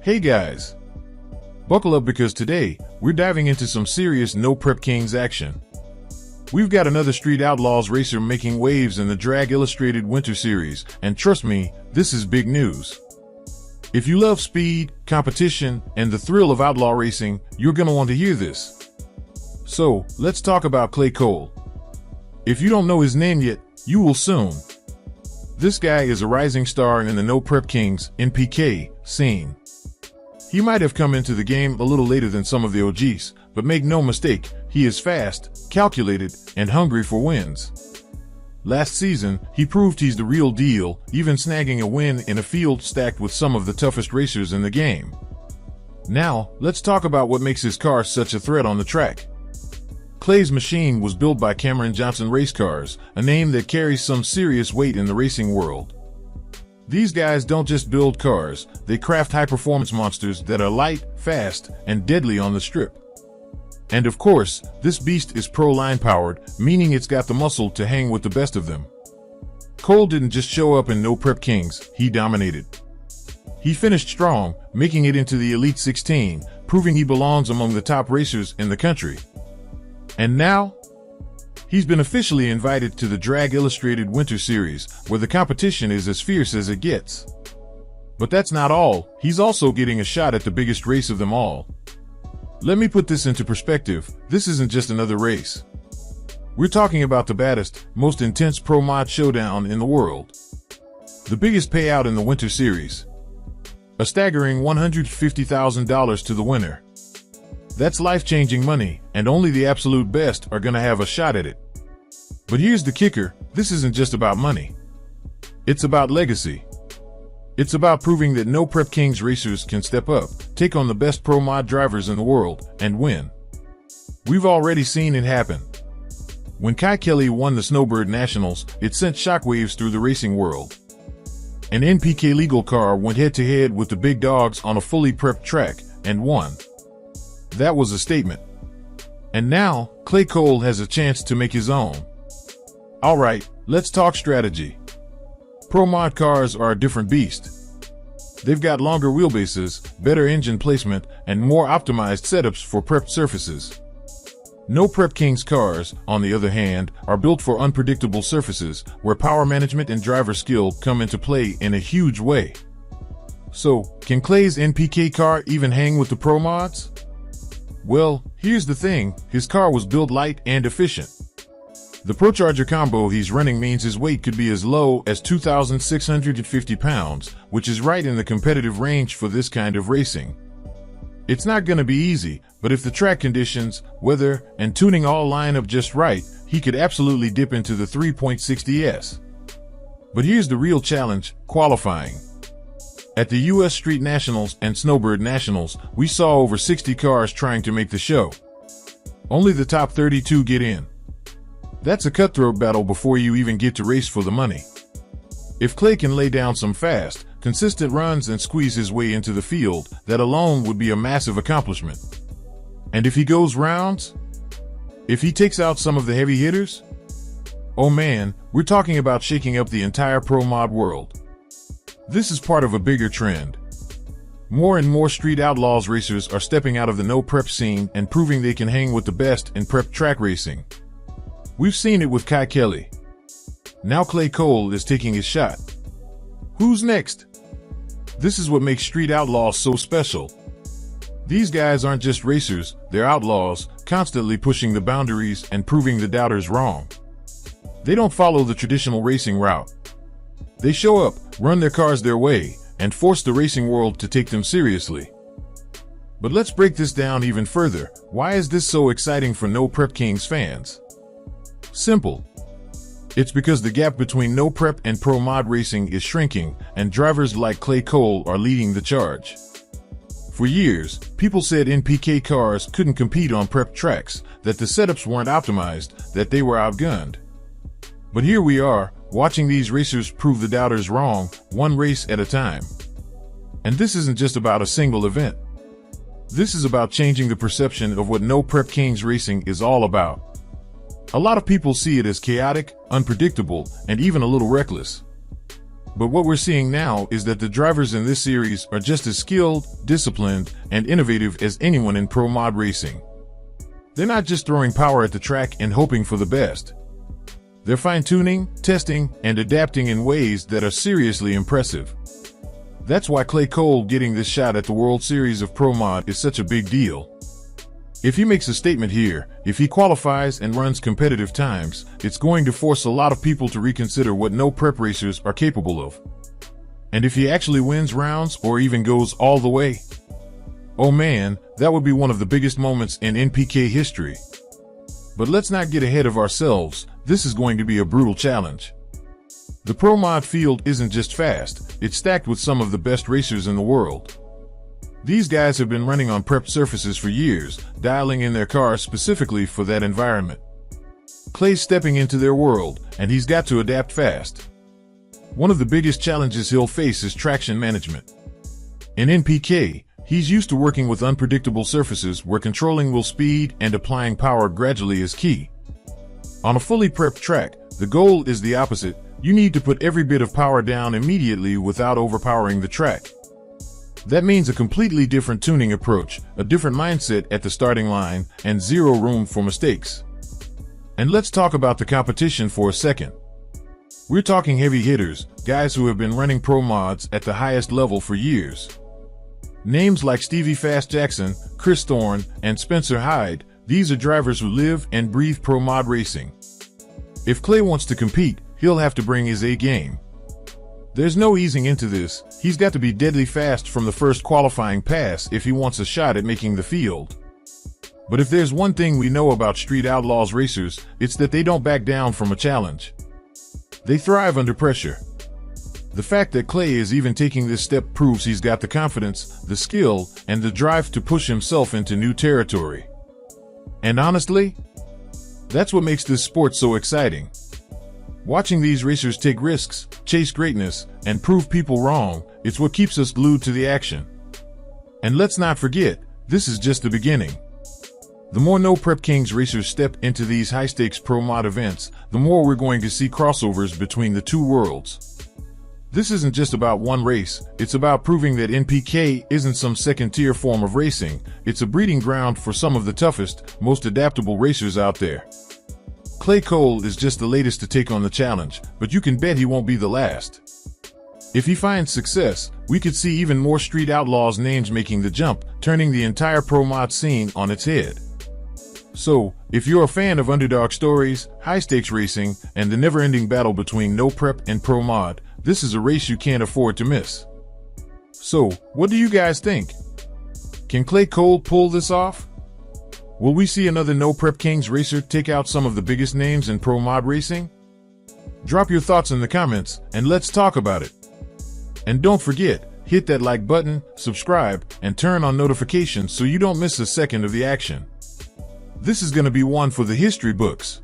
Hey guys, buckle up because today we're diving into some serious No Prep Kings action. We've got another Street Outlaws racer making waves in the Drag Illustrated Winter Series, and trust me, this is big news. If you love speed, competition, and the thrill of outlaw racing, you're gonna want to hear this. So, let's talk about Clay Cole. If you don't know his name yet, you will soon. This guy is a rising star in the No Prep Kings (NPK) scene. He might have come into the game a little later than some of the OGs, but make no mistake, he is fast, calculated, and hungry for wins. Last season, he proved he's the real deal, even snagging a win in a field stacked with some of the toughest racers in the game. Now, let's talk about what makes his car such a threat on the track. Clay's machine was built by Cameron Johnson Race Cars, a name that carries some serious weight in the racing world. These guys don't just build cars, they craft high-performance monsters that are light, fast, and deadly on the strip. And of course, this beast is pro-line powered, meaning it's got the muscle to hang with the best of them. Cole didn't just show up in No Prep Kings, he dominated. He finished strong, making it into the Elite 16, proving he belongs among the top racers in the country. And now, he's been officially invited to the Drag Illustrated Winter Series, where the competition is as fierce as it gets. But that's not all, he's also getting a shot at the biggest race of them all. Let me put this into perspective, this isn't just another race. We're talking about the baddest, most intense pro mod showdown in the world. The biggest payout in the Winter Series. A staggering $150,000 to the winner. That's life-changing money, and only the absolute best are gonna have a shot at it. But here's the kicker, this isn't just about money. It's about legacy. It's about proving that No Prep Kings racers can step up, take on the best pro mod drivers in the world, and win. We've already seen it happen. When Kai Kelly won the Snowbird Nationals, it sent shockwaves through the racing world. An NPK-legal car went head-to-head with the big dogs on a fully prepped track, and won. That was a statement. And now, Clay Cole has a chance to make his own. Alright, let's talk strategy. Pro mod cars are a different beast. They've got longer wheelbases, better engine placement, and more optimized setups for prepped surfaces. No Prep Kings cars, on the other hand, are built for unpredictable surfaces, where power management and driver skill come into play in a huge way. So, can Clay's NPK car even hang with the pro mods? Well, here's the thing, his car was built light and efficient. The ProCharger combo he's running means his weight could be as low as 2,650 pounds, which is right in the competitive range for this kind of racing. It's not gonna be easy, but if the track conditions, weather, and tuning all line up just right, he could absolutely dip into the 3.60s. But here's the real challenge, qualifying. At the US Street Nationals and Snowbird Nationals, we saw over 60 cars trying to make the show. Only the top 32 get in. That's a cutthroat battle before you even get to race for the money. If Clay can lay down some fast, consistent runs and squeeze his way into the field, that alone would be a massive accomplishment. And if he goes rounds? If he takes out some of the heavy hitters? Oh man, we're talking about shaking up the entire pro mod world. This is part of a bigger trend. More and more Street Outlaws racers are stepping out of the no prep scene and proving they can hang with the best in prep track racing. We've seen it with Kai Kelly. Now Clay Cole is taking his shot. Who's next? This is what makes Street Outlaws so special. These guys aren't just racers, they're outlaws, constantly pushing the boundaries and proving the doubters wrong. They don't follow the traditional racing route. They show up, run their cars their way, and force the racing world to take them seriously. But let's break this down even further. Why is this so exciting for No Prep Kings fans? Simple. It's because the gap between no prep and pro mod racing is shrinking, and drivers like Clay Cole are leading the charge. For years, people said NPK cars couldn't compete on prep tracks, that the setups weren't optimized, that they were outgunned. But here we are, watching these racers prove the doubters wrong, one race at a time. And this isn't just about a single event. This is about changing the perception of what No Prep Kings racing is all about. A lot of people see it as chaotic, unpredictable, and even a little reckless. But what we're seeing now is that the drivers in this series are just as skilled, disciplined, and innovative as anyone in pro mod racing. They're not just throwing power at the track and hoping for the best. They're fine-tuning, testing, and adapting in ways that are seriously impressive. That's why Clay Cole getting this shot at the World Series of Pro Mod is such a big deal. If he makes a statement here, if he qualifies and runs competitive times, it's going to force a lot of people to reconsider what no prep racers are capable of. And if he actually wins rounds or even goes all the way, oh man, that would be one of the biggest moments in NPK history. But let's not get ahead of ourselves, this is going to be a brutal challenge. The Pro Mod field isn't just fast, it's stacked with some of the best racers in the world. These guys have been running on prepped surfaces for years, dialing in their cars specifically for that environment. Clay's stepping into their world, and he's got to adapt fast. One of the biggest challenges he'll face is traction management. In NPK, he's used to working with unpredictable surfaces where controlling wheel speed and applying power gradually is key. On a fully prepped track, the goal is the opposite. You need to put every bit of power down immediately without overpowering the track. That means a completely different tuning approach, a different mindset at the starting line, and zero room for mistakes. And let's talk about the competition for a second. We're talking heavy hitters, guys who have been running pro mods at the highest level for years. Names like Stevie Fast Jackson, Chris Thorne, and Spencer Hyde, these are drivers who live and breathe pro mod racing. If Clay wants to compete, he'll have to bring his A game. There's no easing into this. He's got to be deadly fast from the first qualifying pass if he wants a shot at making the field. But if there's one thing we know about Street Outlaws racers, it's that they don't back down from a challenge. They thrive under pressure. The fact that Clay is even taking this step proves he's got the confidence, the skill, and the drive to push himself into new territory. And honestly, that's what makes this sport so exciting. Watching these racers take risks, chase greatness, and prove people wrong, it's what keeps us glued to the action. And let's not forget, this is just the beginning. The more No Prep Kings racers step into these high-stakes pro mod events, the more we're going to see crossovers between the two worlds. This isn't just about one race, it's about proving that NPK isn't some second-tier form of racing, it's a breeding ground for some of the toughest, most adaptable racers out there. Clay Cole is just the latest to take on the challenge, but you can bet he won't be the last. If he finds success, we could see even more Street Outlaws names making the jump, turning the entire pro mod scene on its head. So, if you're a fan of underdog stories, high-stakes racing, and the never-ending battle between no prep and pro mod, this is a race you can't afford to miss. So, what do you guys think? Can Clay Cole pull this off? Will we see another No Prep Kings racer take out some of the biggest names in pro mod racing? Drop your thoughts in the comments, and let's talk about it. And don't forget, hit that like button, subscribe, and turn on notifications so you don't miss a second of the action. This is going to be one for the history books.